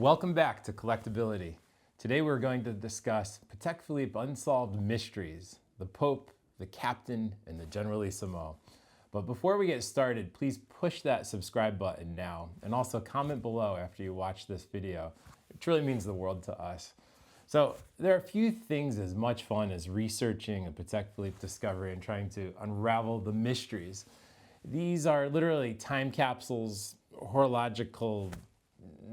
Welcome back to Collectability. Today we're going to discuss Patek Philippe Unsolved Mysteries, the Pope, the Captain, and the Generalissimo. But before we get started, please push that subscribe button now, and also comment below after you watch this video. It truly means the world to us. So there are few things as much fun as researching a Patek Philippe discovery and trying to unravel the mysteries. These are literally time capsules, horological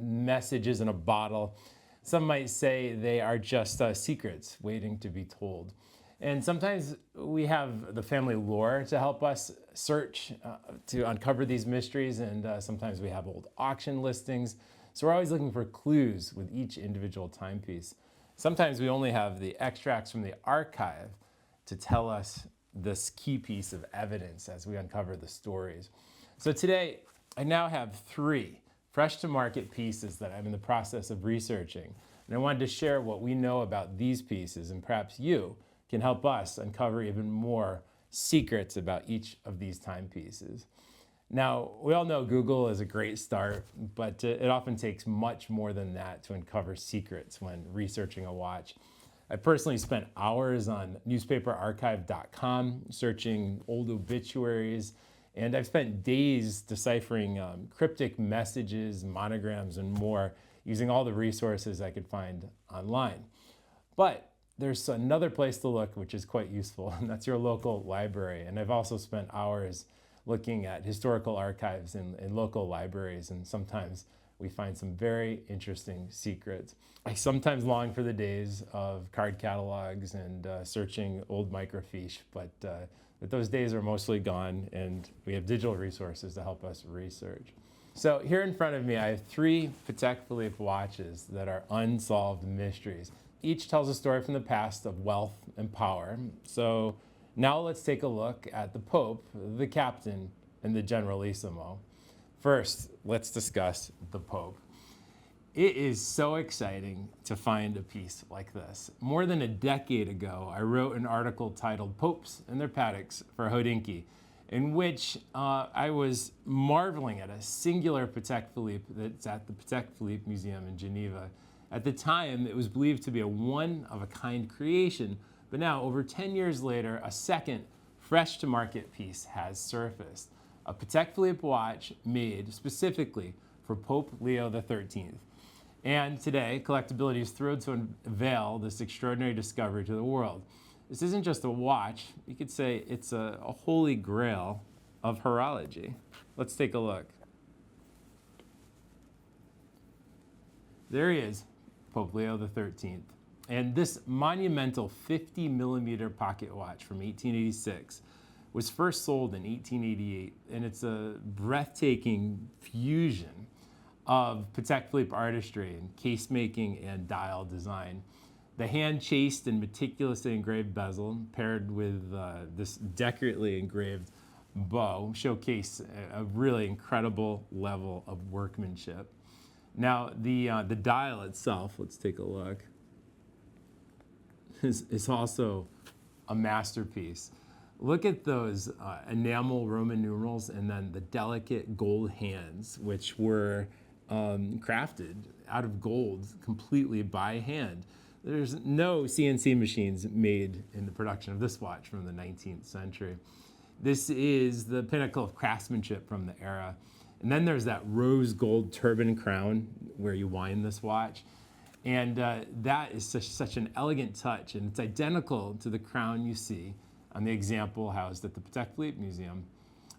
messages in a bottle. Some might say they are just secrets waiting to be told. And sometimes we have the family lore to help us search to uncover these mysteries, and sometimes we have old auction listings. So we're always looking for clues with each individual timepiece. Sometimes we only have the extracts from the archive to tell us this key piece of evidence as we uncover the stories. So today, I now have 3 fresh to market pieces that I'm in the process of researching. And I wanted to share what we know about these pieces, and perhaps you can help us uncover even more secrets about each of these timepieces. Now, we all know Google is a great start, but it often takes much more than that to uncover secrets when researching a watch. I personally spent hours on newspaperarchive.com searching old obituaries, and I've spent days deciphering cryptic messages, monograms, and more using all the resources I could find online. But there's another place to look which is quite useful, and that's your local library. And I've also spent hours looking at historical archives in local libraries, and sometimes we find some very interesting secrets. I sometimes long for the days of card catalogs and searching old microfiche, but those days are mostly gone, and we have digital resources to help us research. So here in front of me, I have 3 Patek Philippe watches that are unsolved mysteries. Each tells a story from the past of wealth and power. So now let's take a look at the Pope, the Captain, and the Generalissimo. First, let's discuss the Pope. It is so exciting to find a piece like this. More than a decade ago, I wrote an article titled Popes and Their Pateks for Hodinkee, in which I was marveling at a singular Patek Philippe that's at the Patek Philippe Museum in Geneva. At the time, it was believed to be a one-of-a-kind creation, but now, over 10 years later, a second fresh-to-market piece has surfaced. A Patek Philippe watch made specifically for Pope Leo XIII. And today, Collectability is thrilled to unveil this extraordinary discovery to the world. This isn't just a watch, you could say it's a holy grail of horology. Let's take a look. There he is, Pope Leo XIII. And this monumental 50mm pocket watch from 1886 was first sold in 1888, and it's a breathtaking fusion of Patek Philippe artistry and case making and dial design. The hand-chased and meticulously engraved bezel paired with this decorately engraved bow showcase a really incredible level of workmanship. Now, the dial itself, let's take a look, is also a masterpiece. Look at those enamel Roman numerals and then the delicate gold hands, which were crafted out of gold completely by hand. There's no CNC machines made in the production of this watch from the 19th century. This is the pinnacle of craftsmanship from the era. And then there's that rose gold turban crown where you wind this watch. And that is such an elegant touch, and it's identical to the crown you see on the example housed at the Patek Philippe Museum.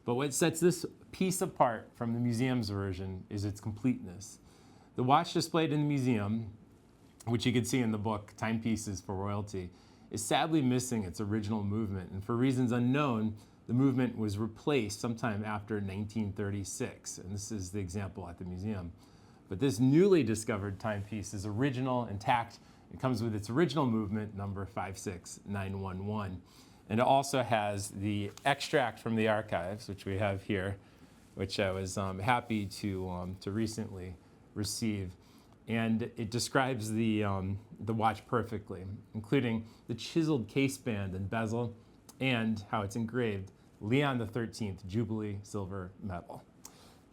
But what sets this piece apart from the museum's version is its completeness. The watch displayed in the museum, which you can see in the book Timepieces for Royalty, is sadly missing its original movement, and for reasons unknown, the movement was replaced sometime after 1936, and this is the example at the museum. But this newly discovered timepiece is original, intact. It comes with its original movement, number 56911. And it also has the extract from the archives, which we have here, which I was happy to recently receive. And it describes the watch perfectly, including the chiseled case band and bezel, and how it's engraved Leon XIII Jubilee silver medal.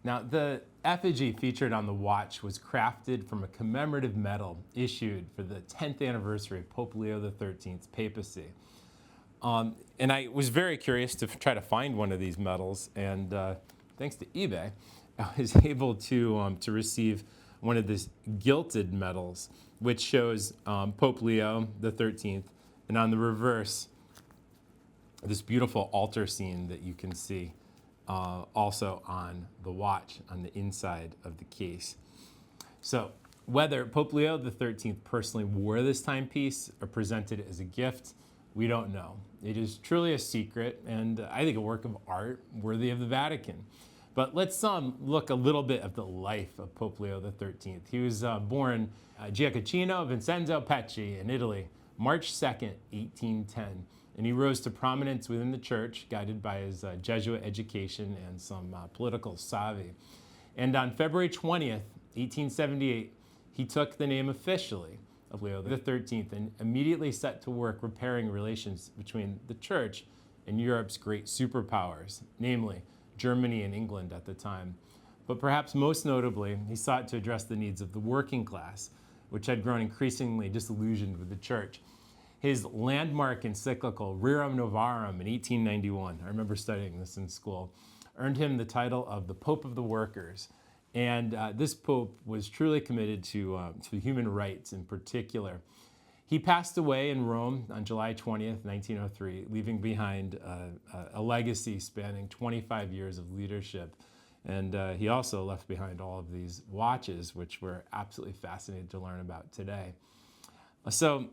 Now, the effigy featured on the watch was crafted from a commemorative medal issued for the 10th anniversary of Pope Leo XIII's papacy. And I was very curious to try to find one of these medals, and thanks to eBay, I was able to receive one of these gilded medals, which shows Pope Leo XIII, and on the reverse, this beautiful altar scene that you can see also on the watch, on the inside of the case. So whether Pope Leo XIII personally wore this timepiece or presented it as a gift, we don't know. It is truly a secret, and I think a work of art worthy of the Vatican. But let's look a little bit at the life of Pope Leo XIII. He was born Giacchino Vincenzo Pecci in Italy, March 2nd, 1810. And he rose to prominence within the church, guided by his Jesuit education and some political savvy. And on February 20th, 1878, he took the name officially of Leo XIII and immediately set to work repairing relations between the church and Europe's great superpowers, namely Germany and England at the time. But perhaps most notably, he sought to address the needs of the working class, which had grown increasingly disillusioned with the church. His landmark encyclical, Rerum Novarum, in 1891, I remember studying this in school, earned him the title of the Pope of the Workers. And this pope was truly committed to human rights in particular. He passed away in Rome on July 20th, 1903, leaving behind a legacy spanning 25 years of leadership. And he also left behind all of these watches, which we're absolutely fascinated to learn about today. So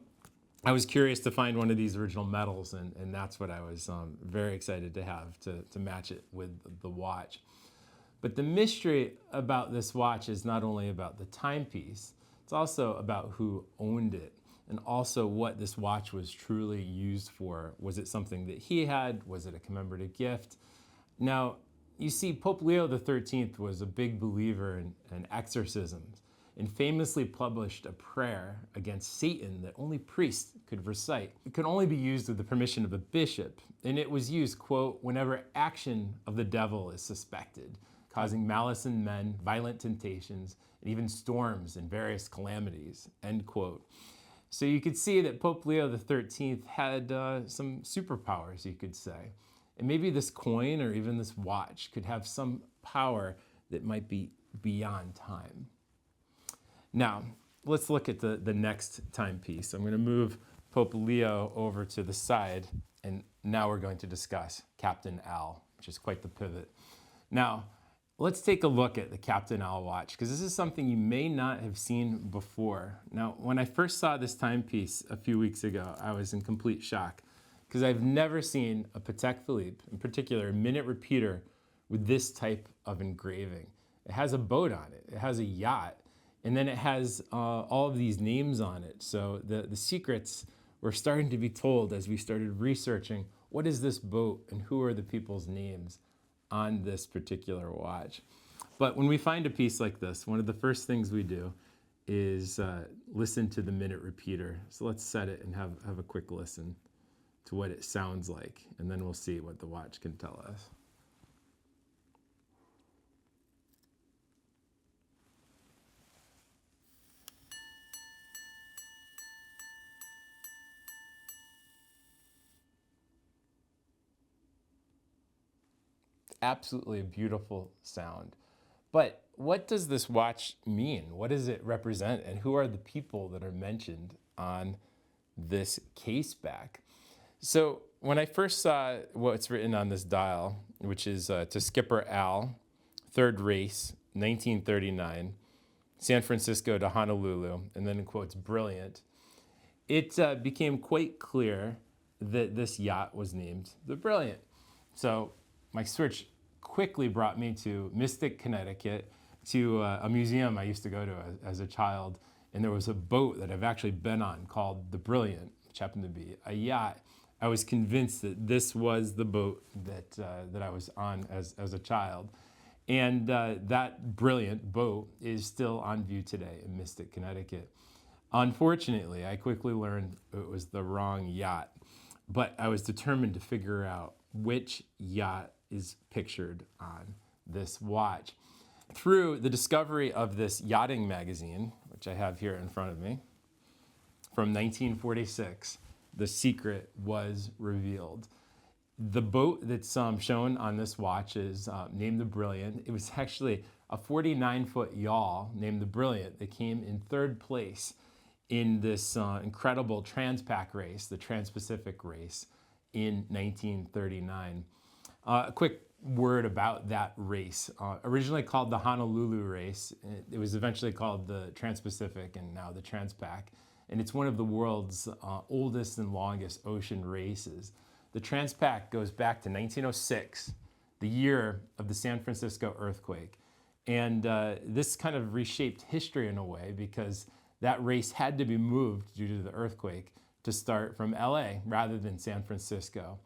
I was curious to find one of these original medals, and that's what I was very excited to have to match it with the watch. But the mystery about this watch is not only about the timepiece, it's also about who owned it, and also what this watch was truly used for. Was it something that he had? Was it a commemorative gift? Now, you see, Pope Leo XIII was a big believer in exorcisms, and famously published a prayer against Satan that only priests could recite. It could only be used with the permission of a bishop, and it was used, quote, whenever action of the devil is suspected, causing malice in men, violent temptations, and even storms and various calamities, end quote. So you could see that Pope Leo XIII had some superpowers, you could say. And maybe this coin or even this watch could have some power that might be beyond time. Now, let's look at the next timepiece. I'm going to move Pope Leo over to the side, and now we're going to discuss Captain Al, which is quite the pivot. Now, let's take a look at the Captain Al watch, because this is something you may not have seen before. Now, when I first saw this timepiece a few weeks ago, I was in complete shock, because I've never seen a Patek Philippe, in particular a minute repeater, with this type of engraving. It has a boat on it, it has a yacht, and then it has all of these names on it. So the secrets were starting to be told as we started researching what is this boat and who are the people's names on this particular watch. But when we find a piece like this, one of the first things we do is listen to the minute repeater. So let's set it and have a quick listen to what it sounds like, and then we'll see what the watch can tell us. Absolutely a beautiful sound. But what does this watch mean? What does it represent? And who are the people that are mentioned on this case back? So when I first saw what's written on this dial, which is to Skipper Al, third race, 1939, San Francisco to Honolulu, and then in quotes, brilliant, it became quite clear that this yacht was named the Brilliant. So my search quickly brought me to Mystic, Connecticut, to a museum I used to go to as a child, and there was a boat that I've actually been on called the Brilliant, which happened to be a yacht. I was convinced that this was the boat that I was on as a child. And that brilliant boat is still on view today in Mystic, Connecticut. Unfortunately, I quickly learned it was the wrong yacht, but I was determined to figure out which yacht is pictured on this watch. through the discovery of this yachting magazine, which I have here in front of me, from 1946, the secret was revealed. The boat that's shown on this watch is named the Brilliant. It was actually a 49-foot yawl named the Brilliant that came in third place in this incredible Transpac race, the Trans-Pacific race, in 1939. A quick word about that race. Originally called the Honolulu race, it was eventually called the Trans-Pacific and now the Transpac. And it's one of the world's oldest and longest ocean races. The Transpac goes back to 1906, the year of the San Francisco earthquake. And this kind of reshaped history in a way because that race had to be moved due to the earthquake to start from LA rather than San Francisco.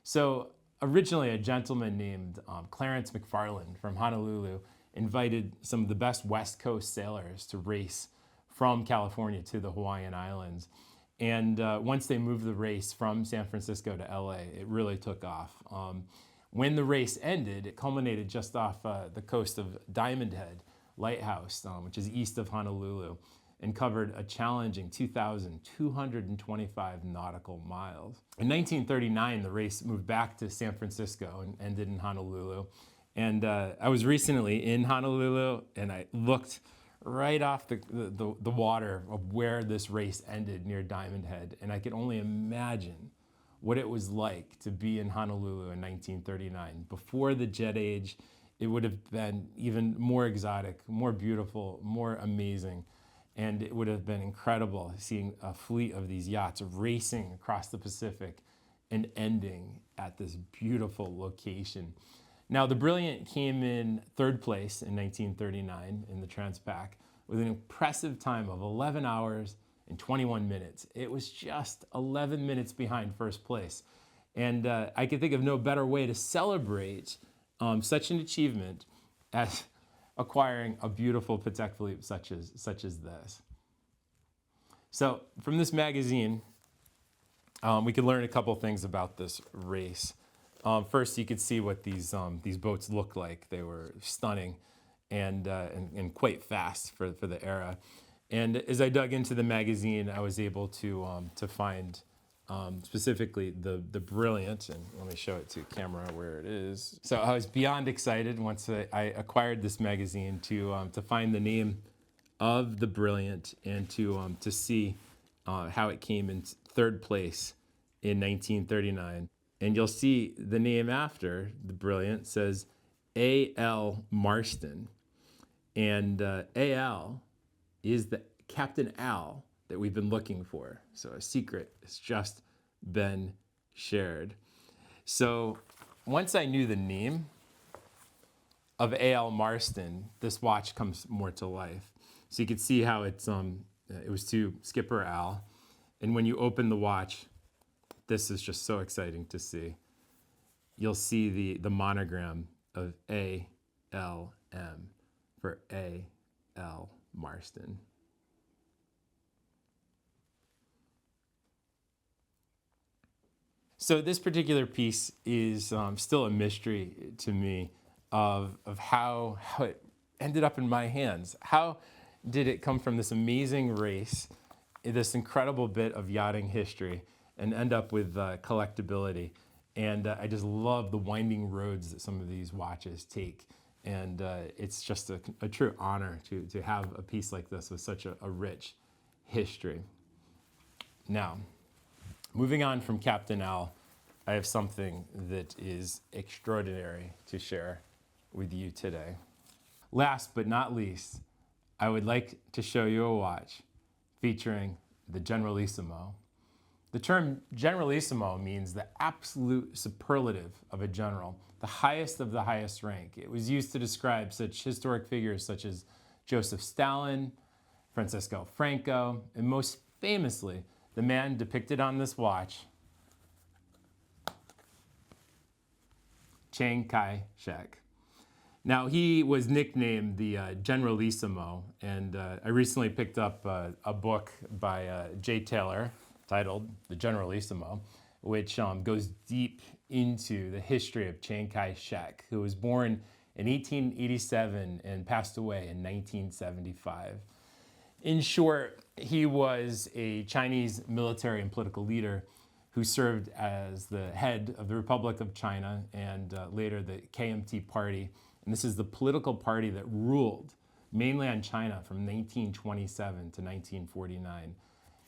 So originally a gentleman named Clarence McFarland from Honolulu invited some of the best West Coast sailors to race from California to the Hawaiian Islands. And once they moved the race from San Francisco to LA, it really took off. When the race ended, it culminated just off the coast of Diamond Head Lighthouse, which is east of Honolulu, and covered a challenging 2,225 nautical miles. In 1939, the race moved back to San Francisco and ended in Honolulu. And I was recently in Honolulu, and I looked right off the water of where this race ended near Diamond Head, and I could only imagine what it was like to be in Honolulu in 1939. Before the jet age, it would have been even more exotic, more beautiful, more amazing, and it would have been incredible seeing a fleet of these yachts racing across the Pacific and ending at this beautiful location. Now, the Brilliant came in third place in 1939 in the Transpac with an impressive time of 11 hours and 21 minutes. It was just 11 minutes behind first place. And I can think of no better way to celebrate such an achievement as acquiring a beautiful Patek Philippe such as this. So from this magazine, we could learn a couple things about this race. First, you could see what these boats looked like. They were stunning and quite fast for the era. And as I dug into the magazine, I was able to find specifically the Brilliant, and let me show it to camera where it is. So I was beyond excited once I acquired this magazine to find the name of the Brilliant and to see how it came in third place in 1939. And you'll see the name after the Brilliant says A.L. Marston. And A.L. is the Captain Al that we've been looking for. So a secret has just been shared. So once I knew the name of A.L. Marston, this watch comes more to life. So you can see how it was to Skipper Al. And when you open the watch, this is just so exciting to see. You'll see the monogram of A.L.M. for A.L. Marston. So this particular piece is still a mystery to me of how it ended up in my hands. How did it come from this amazing race, this incredible bit of yachting history, and end up with collectability? And I just love the winding roads that some of these watches take. And it's just a true honor to have a piece like this with such a rich history. Now, moving on from Captain Al, I have something that is extraordinary to share with you today. Last but not least, I would like to show you a watch featuring the Generalissimo. The term Generalissimo means the absolute superlative of a general, the highest of the highest rank. It was used to describe such historic figures such as Joseph Stalin, Francisco Franco, and most famously, the man depicted on this watch, Chiang Kai-shek. Now, he was nicknamed the Generalissimo, and I recently picked up a book by Jay Taylor titled The Generalissimo, which goes deep into the history of Chiang Kai-shek, who was born in 1887 and passed away in 1975. In short, he was a Chinese military and political leader who served as the head of the Republic of China and later the KMT party. And this is the political party that ruled mainly on China from 1927 to 1949.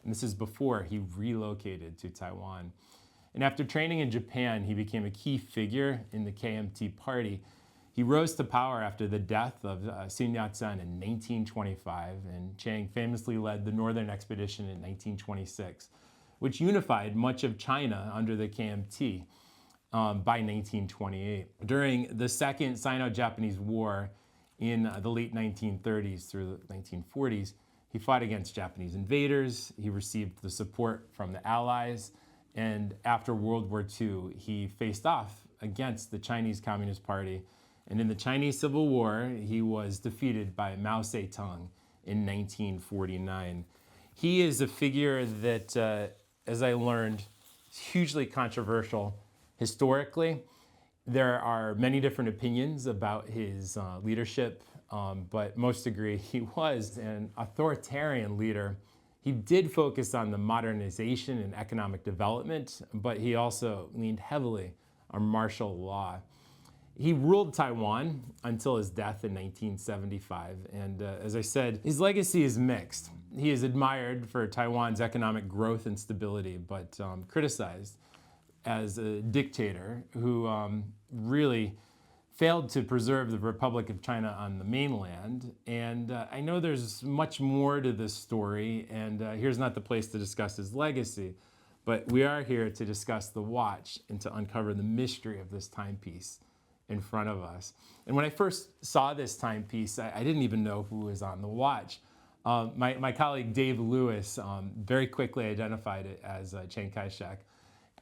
And this is before he relocated to Taiwan. And after training in Japan, he became a key figure in the KMT party. He rose to power after the death of Sun Yat-sen in 1925, and Chiang famously led the Northern Expedition in 1926, which unified much of China under the KMT by 1928. During the Second Sino-Japanese War in the late 1930s through the 1940s, he fought against Japanese invaders. He received the support from the Allies, and after World War II, he faced off against the Chinese Communist Party. And in the Chinese Civil War, he was defeated by Mao Zedong in 1949. He is a figure that, as I learned, is hugely controversial historically. There are many different opinions about his leadership, but most agree he was an authoritarian leader. He did focus on the modernization and economic development, but he also leaned heavily on martial law. He ruled Taiwan until his death in 1975, and as I said, his legacy is mixed. He is admired for Taiwan's economic growth and stability, but criticized as a dictator who really failed to preserve the Republic of China on the mainland. And I know there's much more to this story, and here's not the place to discuss his legacy, but we are here to discuss the watch and to uncover the mystery of this timepiece in front of us. And when I first saw this timepiece, I didn't even know who was on the watch. My colleague Dave Lewis very quickly identified it as Chiang Kai-shek,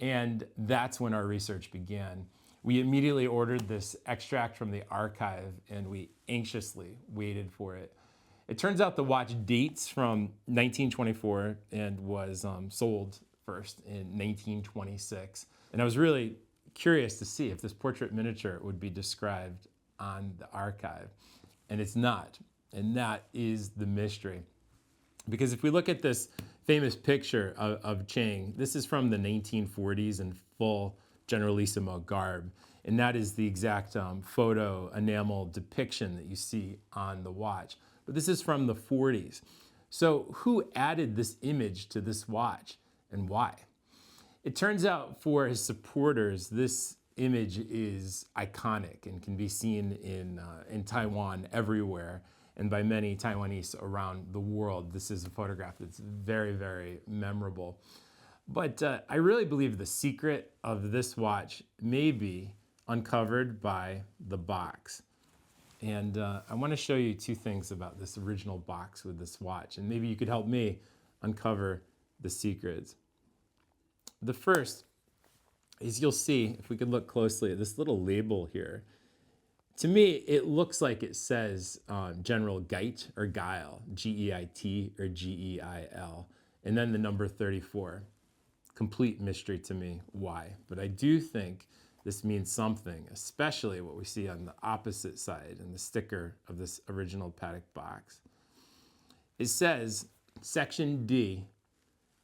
and that's when our research began. We immediately ordered this extract from the archive, and we anxiously waited for it. It turns out the watch dates from 1924 and was sold first in 1926. And I was really curious to see if this portrait miniature would be described on the archive, and it's not. And that is the mystery. Because if we look at this famous picture of Chiang, this is from the 1940s in full Generalissimo garb, and that is the exact photo enamel depiction that you see on the watch. But this is from the 40s. So who added this image to this watch, and why? It turns out for his supporters, this image is iconic and can be seen in Taiwan everywhere, and by many Taiwanese around the world. This is a photograph that's very, very memorable. But I really believe the secret of this watch may be uncovered by the box. And I want to show you two things about this original box with this watch, and maybe you could help me uncover the secrets. The first is, you'll see, if we could look closely at this little label here. To me, it looks like it says General Geit or Geil, G-E-I-T or G-E-I-L, and then the number 34. Complete mystery to me why, but I do think this means something, especially what we see on the opposite side in the sticker of this original Patek box. It says Section D,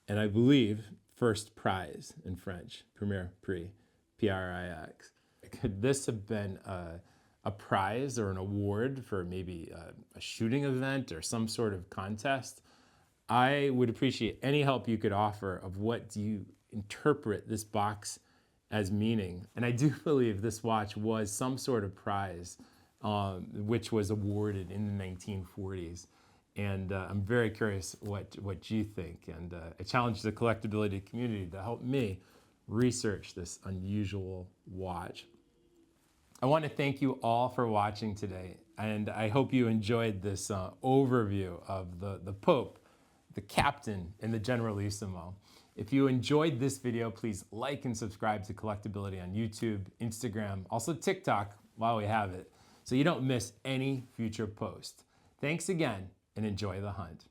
and I believe first prize in French, Premier Prix, P-R-I-X. Could this have been a prize or an award for maybe a shooting event or some sort of contest? I would appreciate any help you could offer of what do you interpret this box as meaning. And I do believe this watch was some sort of prize which was awarded in the 1940s. And I'm very curious what you think. And I challenge the collectability community to help me research this unusual watch. I want to thank you all for watching today. And I hope you enjoyed this overview of the Pope, the Captain, and the Generalissimo. If you enjoyed this video, please like and subscribe to Collectability on YouTube, Instagram, also TikTok while we have it, so you don't miss any future posts. Thanks again, and enjoy the hunt.